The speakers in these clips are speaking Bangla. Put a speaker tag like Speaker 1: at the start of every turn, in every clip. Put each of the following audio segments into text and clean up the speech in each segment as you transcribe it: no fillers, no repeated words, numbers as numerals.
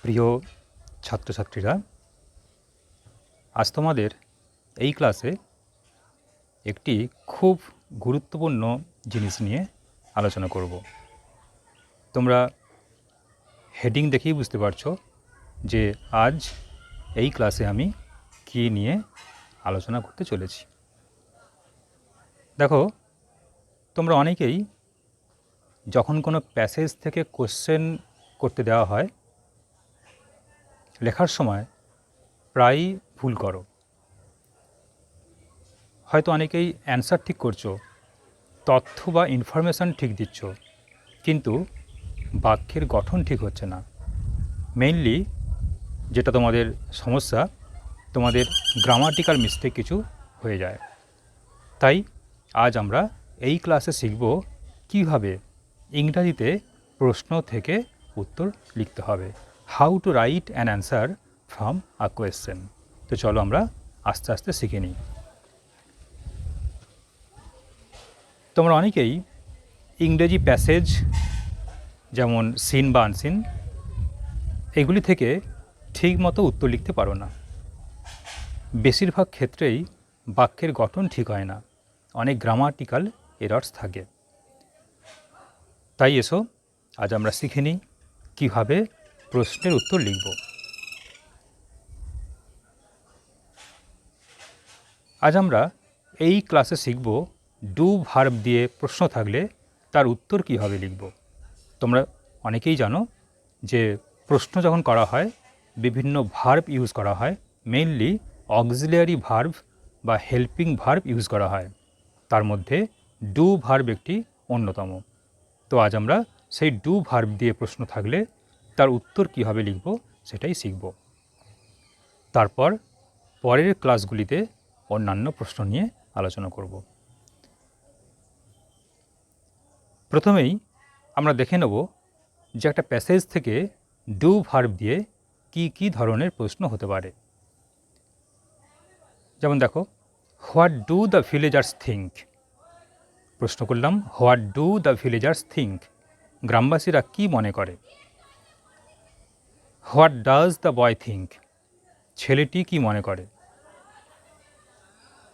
Speaker 1: প্রিয় ছাত্রছাত্রীরা, আজ তোমাদের এই ক্লাসে একটি খুব গুরুত্বপূর্ণ জিনিস নিয়ে আলোচনা করব। তোমরা হেডিং দেখেই বুঝতে পারছো যে আজ এই ক্লাসে আমি কী নিয়ে আলোচনা করতে চলেছি। দেখো, তোমরা অনেকেই যখন কোনো প্যাসেজ থেকে কোশ্চেন করতে দেওয়া হয়, লেখার সময় প্রায়ই ভুল করো। হয়তো অনেকেই অ্যান্সার ঠিক করছো, তথ্য বা ইনফরমেশান ঠিক দিচ্ছ, কিন্তু বাক্যের গঠন ঠিক হচ্ছে না। মেইনলি যেটা তোমাদের সমস্যা, তোমাদের গ্রামাটিক্যাল মিস্টেক কিছু হয়ে যায়। তাই আজ আমরা এই ক্লাসে শিখব কীভাবে ইংরাজিতে প্রশ্ন থেকে উত্তর লিখতে হবে, how to write an answer from a question. তো চলো আমরা আস্তে আস্তে শিখে নিই। তোমরা অনেকেই ইংরেজি প্যাসেজ যেমন সিন বা আনসিন এগুলি থেকে ঠিকমতো উত্তর লিখতে পারো না। বেশিরভাগ ক্ষেত্রেই বাক্যের গঠন ঠিক হয় না, অনেক গ্রামাটিক্যাল এরর্স থাকে। তাই এসো আজ আমরা শিখে নিই কীভাবে প্রশ্নের উত্তর লিখব। আজ আমরা এই ক্লাসে শিখব ডু ভার্ব দিয়ে প্রশ্ন থাকলে তার উত্তর কীভাবে লিখব। তোমরা অনেকেই জানো যে প্রশ্ন যখন করা হয় বিভিন্ন ভার্ব ইউজ করা হয়, মেইনলি অক্সিলিয়ারি ভার্ব বা হেল্পিং ভার্ব ইউজ করা হয়। তার মধ্যে ডু ভার্ব একটি অন্যতম। তো আজ আমরা সেই ডু ভার্ব দিয়ে প্রশ্ন থাকলে তার উত্তর কীভাবে লিখব সেটাই শিখব। তারপর পরের ক্লাসগুলিতে অন্যান্য প্রশ্ন নিয়ে আলোচনা করব। প্রথমেই আমরা দেখে নেব যে একটা প্যাসেজ থেকে ডু ভার্ব দিয়ে কি কি ধরনের প্রশ্ন হতে পারে। যেমন দেখো, what do the villagers think. প্রশ্ন করলাম, what do the villagers think, গ্রামবাসীরা কি মনে করে। What does the boy think, ছেলেটি কি মনে করে।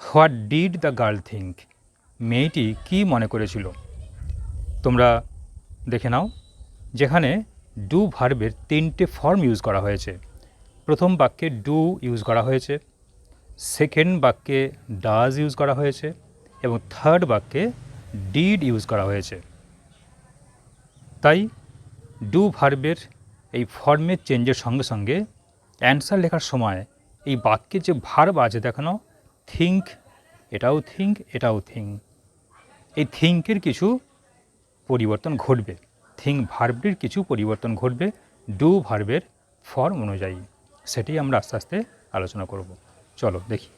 Speaker 1: What did the girl think, মেয়েটি কি মনে করেছিল। তোমরা দেখে নাও, যেখানে ডু ভার্বের 3টে ফর্ম ইউজ করা হয়েছে। প্রথম বাক্যে ডু ইউজ করা হয়েছে, সেকেন্ড বাক্যে ডাজ ইউজ করা হয়েছে এবং থার্ড বাক্যে ডিড ইউজ করা হয়েছে। তাই ডু ভার্বের এই ফর্মের চেঞ্জের সঙ্গে সঙ্গে অ্যান্সার লেখার সময় এই বাক্যে যে ভার্ব আছে দেখানো, থিঙ্ক, এটাও থিঙ্ক, এটাও থিঙ্ক, এই থিঙ্কের কিছু পরিবর্তন ঘটবে, থিঙ্ক ভার্বটির কিছু পরিবর্তন ঘটবে ডু ভার্বের ফর্ম অনুযায়ী। সেটি আমরা আস্তে আস্তে আলোচনা করব। চলো দেখি।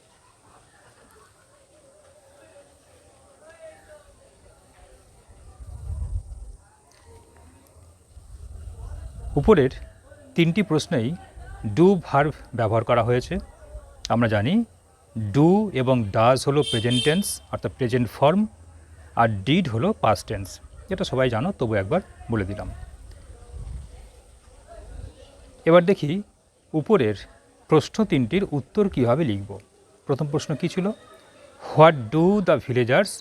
Speaker 1: উপরের 3টি প্রশ্নেই ডু ভার্ব ব্যবহার করা হয়েছে। আমরা জানি ডু এবং ডাজ হলো প্রেজেন্ট টেন্স অর্থাৎ প্রেজেন্ট ফর্ম, আর ডিড হলো পাস্ট টেন্স। এটা সবাই জানো, তবু একবার বলে দিলাম। এবার দেখি উপরের প্রশ্ন 3টির উত্তর কীভাবে লিখব। প্রথম প্রশ্ন কী ছিল? What do the villagers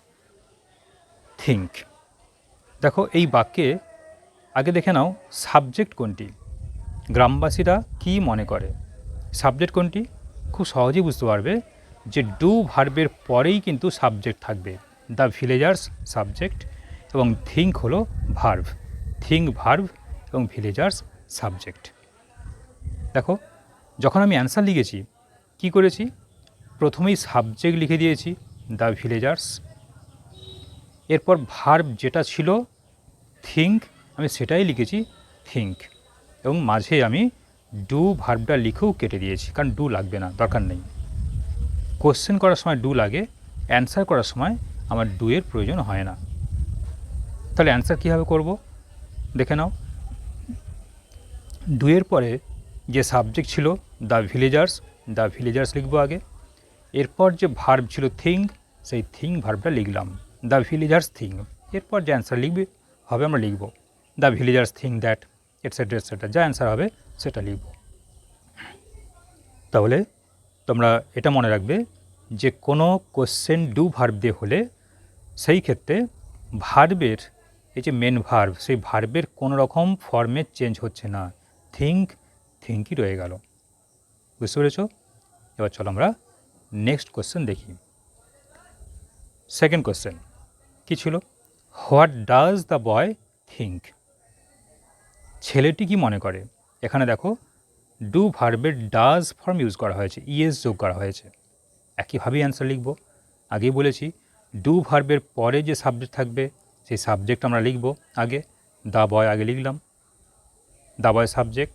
Speaker 1: think. দেখো, এই বাক্যে আগে দেখে নাও সাবজেক্ট কোনটি, গ্রামবাসীরা কি মনে করে। সাবজেক্ট কোনটি? খুব সহজেই বুঝতে পারবে যে ডু ভার্বের পরেই কিন্তু সাবজেক্ট থাকবে। দ্য ভিলেজার্স সাবজেক্ট এবং থিঙ্ক হলো ভার্ব, থিঙ্ক ভার্ব এবং ভিলেজার্স সাবজেক্ট। দেখো, যখন আমি অ্যান্সার লিখেছি কি করেছি, প্রথমেই সাবজেক্ট লিখে দিয়েছি দ্য ভিলেজার্স, এরপর ভার্ব যেটা ছিল থিঙ্ক আমি সেটাই লিখেছি থিঙ্ক, এবং মাঝে আমি ডু ভার্বটা লিখেও কেটে দিয়েছি, কারণ ডু লাগবে না, দরকার নেই। কোশ্চেন করার সময় ডু লাগে, অ্যান্সার করার সময় আমার ডু এর প্রয়োজন হয় না। তাহলে অ্যান্সার কীভাবে করব দেখে নাও। ডু এর পরে যে সাবজেক্ট ছিল দ্য ভিলেজার্স লিখবো আগে। এরপর যে ভার্ব ছিল থিঙ্ক, সেই থিঙ্ক ভার্বটা লিখলাম, দ্য ভিলেজার্স থিঙ্ক। এরপর যে অ্যান্সার লিখবে হবে আমরা লিখব the villagers think that, etcetera etcetera, যা অ্যান্সার হবে সেটা লিখব। তাহলে তোমরা এটা মনে রাখবে যে কোনো কোশ্চেন ডু ভার্ব দিয়ে হলে সেই ক্ষেত্রে ভার্বের এই যে মেন ভার্ব সেই ভার্বের কোনো রকম ফর্মে চেঞ্জ হচ্ছে না, থিঙ্কই রয়ে গেল। বুঝতে পেরেছ? এবার চলো আমরা নেক্সট কোশ্চেন দেখি। সেকেন্ড কোশ্চেন কী ছিল? What does the boy think? ছেলেটি কি মনে করে? এখানে দেখো ডু ভার্বের ডাজ ফর্ম ইউজ করা হয়েছে, ইএস যোগ করা হয়েছে। একইভাবেই অ্যান্সার লিখব। আগেই বলেছি ডু ভার্বের পরে যে সাবজেক্ট থাকবে সেই সাবজেক্ট আমরা লিখব আগে। দ্য বয় আগে লিখলাম, দ্য বয় সাবজেক্ট,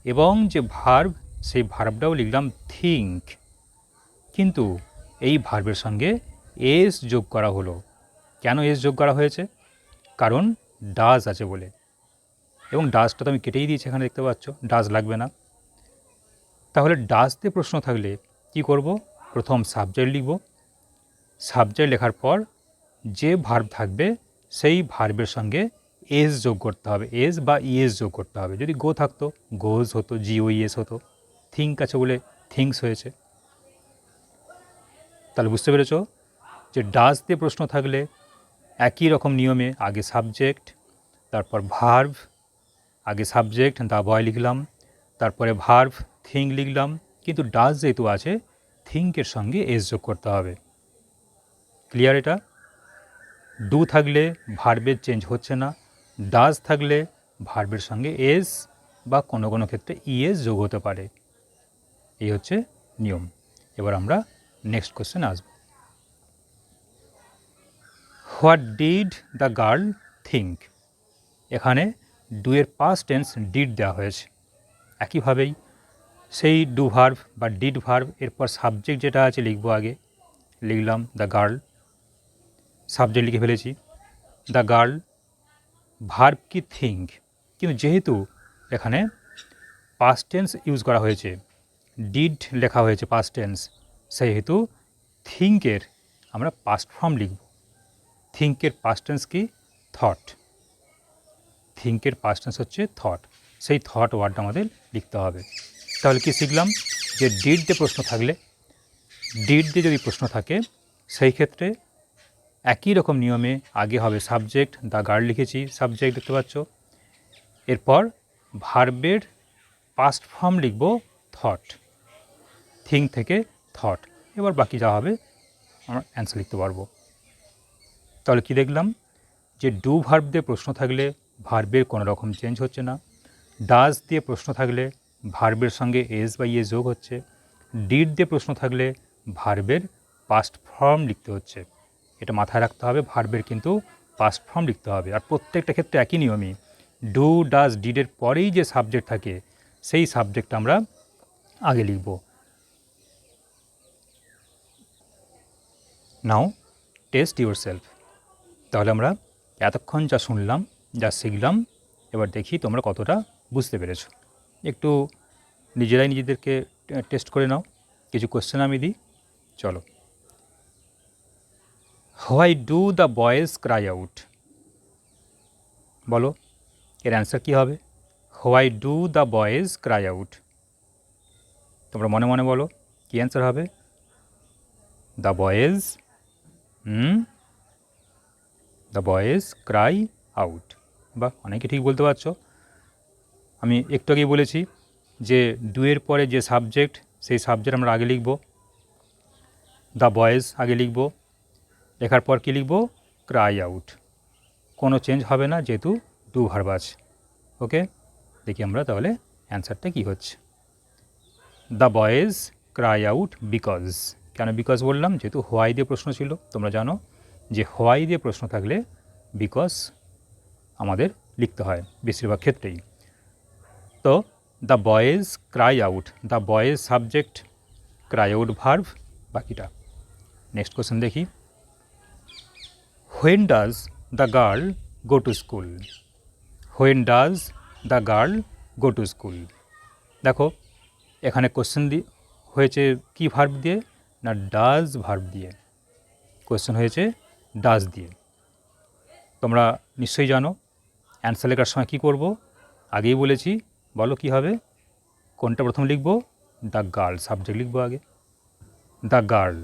Speaker 1: এবং যে ভার্ব সেই ভার্বটাও লিখলাম থিঙ্ক। কিন্তু এই ভার্বের সঙ্গে এস যোগ করা হলো। কেন এস যোগ করা হয়েছে? কারণ ডাজ আছে বলে, এবং ডাজটা তো আমি কেটেই দিয়েছি, এখানে দেখতে পাচ্ছ ডাজ লাগবে না। তাহলে ডাজ দিয়ে প্রশ্ন থাকলে কি করব? প্রথম সাবজেক্ট লিখব, সাবজেক্ট লেখার পর যে ভার্ব থাকবে সেই ভার্বের সঙ্গে এস যোগ করতে হবে, এস বা ইএস যোগ করতে হবে। যদি গো থাকতো গোজ হতো, জিওইএস হতো। থিঙ্ক আছে বলে থিঙ্কস হয়েছে। তাহলে বুঝতে পেরেছ যে ডাজ দিয়ে প্রশ্ন থাকলে একই রকম নিয়মে আগে সাবজেক্ট, তারপর ভার্ব, আগে সাবজেক্ট দ্য বয় লিখলাম, তারপরে ভার্ব থিঙ্ক লিখলাম। কিন্তু ডাজ যেহেতু আছে থিঙ্কের সঙ্গে এস যোগ করতে হবে। ক্লিয়ার? এটা ডু থাকলে ভার্বের চেঞ্জ হচ্ছে না, ডাজ থাকলে ভার্বের সঙ্গে এস বা কোনো কোনো ক্ষেত্রে ইএস যোগ হতে পারে। এই হচ্ছে নিয়ম। এবার আমরা নেক্সট কোশ্চেন আসব। What did the girl think? এখানে ডুয়ের পাস্ট টেন্স ডিড দেওয়া হয়েছে। একইভাবেই সেই ডু ভার্ব বা ডিড ভার্ব এরপর সাবজেক্ট যেটা আছে লিখব আগে। লিখলাম দ্য গার্ল, সাবজেক্ট লিখে ফেলেছি দ্য গার্ল। ভার্ব কি থিঙ্ক, কিন্তু যেহেতু এখানে পাস্ট টেন্স ইউজ করা হয়েছে, ডিড লেখা হয়েছে পাস্ট টেন্স, সেহেতু থিঙ্কের আমরা পাস্ট ফর্ম লিখব। থিঙ্কের পাস্ট টেন্স কি? থট। থিঙ্কের পাস্ট টেন্স হচ্ছে থট। সেই থট ওয়ার্ডটা আমাদের লিখতে হবে। তাহলে কি শিখলাম? যে ডিড দিয়ে প্রশ্ন থাকলে, ডিড দিয়ে যদি প্রশ্ন থাকে সেই ক্ষেত্রে একই রকম নিয়মে আগে হবে সাবজেক্ট, দ্য গার্ল লিখেছি সাবজেক্ট দেখতে পাচ্ছ। এরপর ভার্বের পাস্ট ফর্ম লিখব থট, থিঙ্ক থেকে থট। এবার বাকি যা হবে আমরা অ্যান্সার লিখতে পারবো। তাহলে কি দেখলাম? যে ডু ভার্ব দিয়ে প্রশ্ন থাকলে ভার্বের কোনো রকম চেঞ্জ হচ্ছে না, ডাজ দিয়ে প্রশ্ন থাকলে ভার্বের সঙ্গে এস বা ইএস যোগ হচ্ছে, ডিড দিয়ে প্রশ্ন থাকলে ভার্বের পাস্ট ফর্ম লিখতে হচ্ছে। এটা মাথায় রাখতে হবে, ভার্বের কিন্তু পাস্ট ফর্ম লিখতে হবে। আর প্রত্যেকটা ক্ষেত্রে একই নিয়মই, ডু ডাজ ডিডের পরেই যে সাবজেক্ট থাকে সেই সাবজেক্ট আমরা আগে লিখব। নাও টেস্ট ইউর সেলফ। তাহলে আমরা এতক্ষণ যা শুনলাম, যা শিখলাম, এবার দেখি তোমরা কতটা বুঝতে পেরেছ। একটু নিজেরাই নিজেদেরকে টেস্ট করে নাও। কিছু কোশ্চেন আমি দিই, চলো। Why do the boys Cry out? বলো এর অ্যান্সার কী হবে? Why do the boys Cry out? তোমরা মনে মনে বলো কী অ্যান্সার হবে? The boys the boys Cry out. বা অনেকে ঠিক বলতে পারছো। আমি একটু আগেই বলেছি যে ডুয়ের পরে যে সাবজেক্ট সেই সাবজেক্ট আমরা আগে লিখব, দ্য বয়েজ আগে লিখব, লেখার পর কী লিখব? Cry out. কোনো চেঞ্জ হবে না যেহেতু ডু ভার্ব আছে। ওকে, দেখি আমরা তাহলে অ্যান্সারটা কী হচ্ছে। The boys Cry out because. কেন বিকজ বললাম? যেহেতু হোয়াই দিয়ে প্রশ্ন ছিল। তোমরা জানো যে হোয়াই দিয়ে প্রশ্ন থাকলে বিকজ আমাদের লিখতে হয় বেশিরভাগ ক্ষেত্রেই। তো the boys Cry out, the boys subject, Cry out verb, বাকিটা। নেক্সট কোশ্চেন দেখি। When does the girl go to school? When does the girl go to school? দেখো এখানে কোশ্চেন হয়েছে কি ভার্ব দিয়ে? না ডাজ ভার্ব দিয়ে। কোশ্চেন হয়েছে ডাজ দিয়ে। তোমরা নিশ্চয়ই জানো অ্যান্সার লেখার সময় কী করব, আগেই বলেছি, বলো কী হবে? কোনটা প্রথম লিখব? দ্য গার্ল, সাবজেক্ট লিখব আগে, দ্য গার্ল।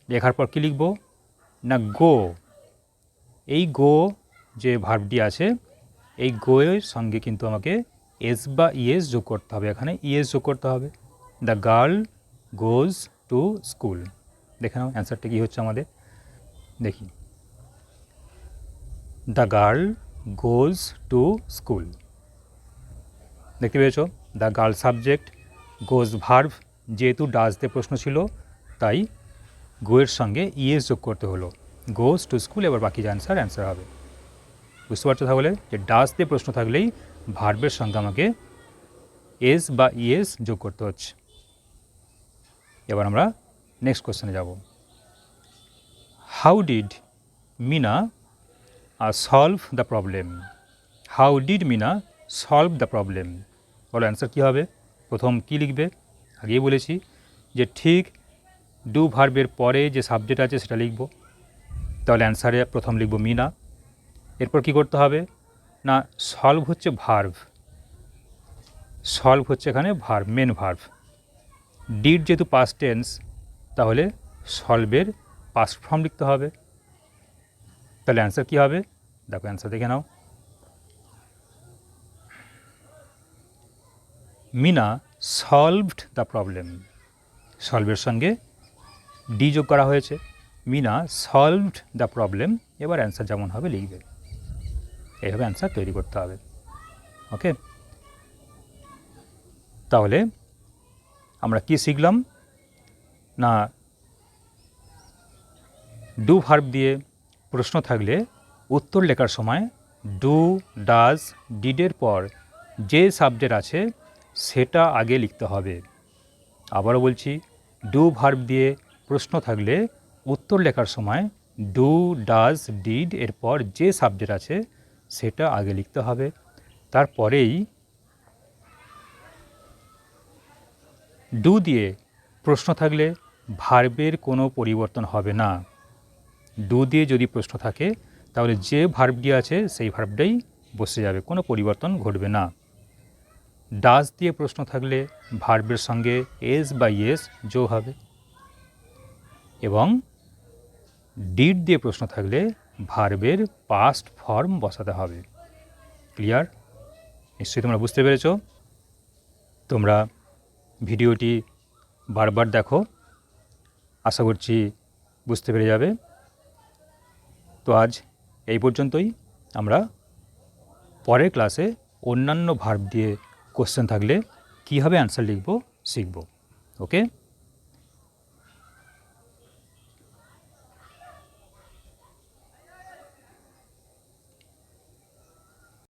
Speaker 1: লেখার পর কী লিখব? না গো। এই গো যে ভার্বটি আছে, এই গো এর সঙ্গে কিন্তু আমাকে এস বা ইএস যোগ করতে হবে, এখানে ইএস যোগ করতে হবে। The girl goes to school. দেখে নাও অ্যান্সারটা কী হচ্ছে আমাদের, দেখি। The girl goes to school. দেখতে পেয়েছো? The girl subject, goes verb, যেহেতু ডাজ দিয়ে প্রশ্ন ছিল তাই গোয়ের সঙ্গে ইএস যোগ করতে হলো, গোজ টু স্কুল। এবার বাকি যে অ্যান্সার হবে, বুঝতে পারছো তাহলে যে ডাজ দিয়ে প্রশ্ন থাকলেই ভার্বের সঙ্গে আমাকে এস বা ইএস যোগ করতে হচ্ছে। এবার আমরা নেক্সট কোশ্চেনে যাব। How did Mina solve the problem? How did Mina solve the problem? বলো অ্যান্সার কী হবে? প্রথম কী লিখবে? আগেই বলেছি যে ঠিক ডু ভার্বের পরে যে সাবজেক্ট আছে সেটা লিখব, তাহলে অ্যান্সারে প্রথম লিখব মিনা। এরপর কি করতে হবে? না সলভ হচ্ছে ভার্ভ, সলভ হচ্ছে এখানে ভার্ভ, মেন ভার্ভ। ডিড যেহেতু পাস্ট টেন্স, তাহলে সলভের পাস্ট ফর্ম লিখতে হবে। তাহলে অ্যান্সার কী হবে? দেখো অ্যান্সার দেখে নাও। Mina solved the problem. সলভের সঙ্গে ডি যোগ করা হয়েছে, মিনা সলভড দ্য প্রবলেম। এবার অ্যান্সার যেমন হবে লিখবে, এইভাবে অ্যান্সার তৈরি করতে হবে। ওকে, তাহলে আমরা কি শিখলাম? না ডু ভার্ব দিয়ে প্রশ্ন থাকলে উত্তর লেখার সময় ডু, ডাজ, ডিডের পর যে সাবজেক্ট আছে সেটা আগে লিখতে হবে। আবারও বলছি, ডু ভার্ব দিয়ে প্রশ্ন থাকলে উত্তর লেখার সময় ডু, ডাজ, ডিড এরপর যে সাবজেক্ট আছে সেটা আগে লিখতে হবে। তারপরেই ডু দিয়ে প্রশ্ন থাকলে ভার্বের কোনো পরিবর্তন হবে না। ডু দিয়ে যদি প্রশ্ন থাকে তাহলে যে ভার্বটি আছে সেই ভার্বটাই বসে যাবে, কোনো পরিবর্তন ঘটবে না। ডাজ দিয়ে প্রশ্ন থাকলে ভার্বের সঙ্গে এস বা ইয়েস যোগ হবে, এবং ডিড দিয়ে প্রশ্ন থাকলে ভার্বের পাস্ট ফর্ম বসাতে হবে। ক্লিয়ার? নিশ্চয়ই তোমরা বুঝতে পেরেছ। তোমরা ভিডিওটি বারবার দেখো, আশা করছি বুঝতে পেরে যাবে। তো আজ এই পর্যন্তই। আমরা পরের ক্লাসে অন্যান্য ভার্ব দিয়ে কোশ্চেন থাকলে কীভাবে অ্যান্সার লিখব শিখব। ওকে।